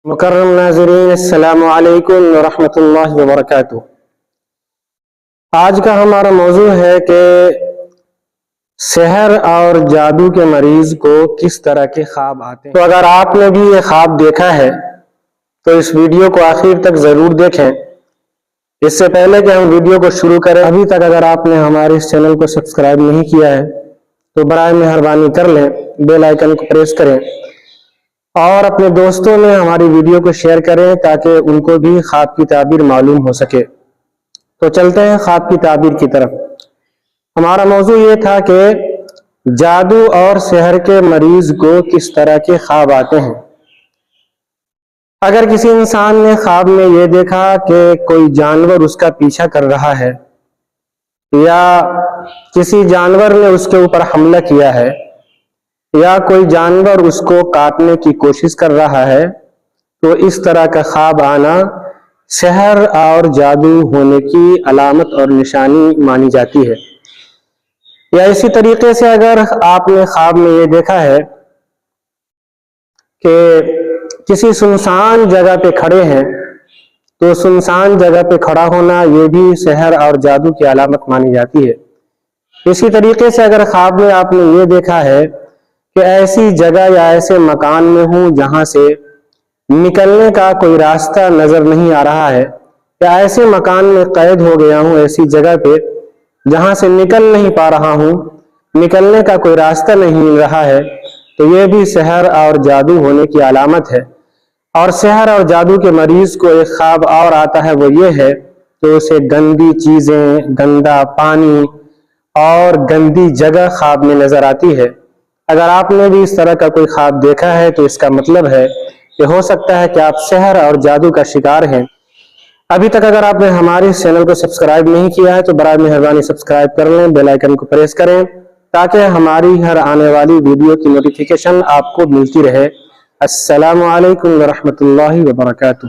مکرم ناظرین، السلام علیکم ورحمۃ اللہ وبرکاتہ۔ آج کا ہمارا موضوع ہے کہ سحر اور جادو کے مریض کو کس طرح کے خواب آتے ہیں۔ تو اگر آپ نے بھی یہ خواب دیکھا ہے تو اس ویڈیو کو آخر تک ضرور دیکھیں۔ اس سے پہلے کہ ہم ویڈیو کو شروع کریں، ابھی تک اگر آپ نے ہمارے اس چینل کو سبسکرائب نہیں کیا ہے تو برائے مہربانی کر لیں، بیل آئیکن کو پریس کریں اور اپنے دوستوں میں ہماری ویڈیو کو شیئر کریں تاکہ ان کو بھی خواب کی تعبیر معلوم ہو سکے۔ تو چلتے ہیں خواب کی تعبیر کی طرف۔ ہمارا موضوع یہ تھا کہ جادو اور سحر کے مریض کو کس طرح کے خواب آتے ہیں۔ اگر کسی انسان نے خواب میں یہ دیکھا کہ کوئی جانور اس کا پیچھا کر رہا ہے یا کسی جانور نے اس کے اوپر حملہ کیا ہے یا کوئی جانور اس کو کاٹنے کی کوشش کر رہا ہے، تو اس طرح کا خواب آنا سحر اور جادو ہونے کی علامت اور نشانی مانی جاتی ہے۔ یا اسی طریقے سے اگر آپ نے خواب میں یہ دیکھا ہے کہ کسی سنسان جگہ پہ کھڑے ہیں، تو سنسان جگہ پہ کھڑا ہونا یہ بھی سحر اور جادو کی علامت مانی جاتی ہے۔ اسی طریقے سے اگر خواب میں آپ نے یہ دیکھا ہے کہ ایسی جگہ یا ایسے مکان میں ہوں جہاں سے نکلنے کا کوئی راستہ نظر نہیں آ رہا ہے، یا ایسے مکان میں قید ہو گیا ہوں، ایسی جگہ پہ جہاں سے نکل نہیں پا رہا ہوں، نکلنے کا کوئی راستہ نہیں مل رہا ہے، تو یہ بھی سحر اور جادو ہونے کی علامت ہے۔ اور سحر اور جادو کے مریض کو ایک خواب اور آتا ہے، وہ یہ ہے کہ اسے گندی چیزیں، گندا پانی اور گندی جگہ خواب میں نظر آتی ہے۔ اگر آپ نے بھی اس طرح کا کوئی خواب دیکھا ہے تو اس کا مطلب ہے کہ ہو سکتا ہے کہ آپ سحر اور جادو کا شکار ہیں۔ ابھی تک اگر آپ نے ہمارے اس چینل کو سبسکرائب نہیں کیا ہے تو برائے مہربانی سبسکرائب کر لیں، بیل آئیکن کو پریس کریں تاکہ ہماری ہر آنے والی ویڈیو کی نوٹیفیکیشن آپ کو ملتی رہے۔ السلام علیکم ورحمۃ اللہ وبرکاتہ۔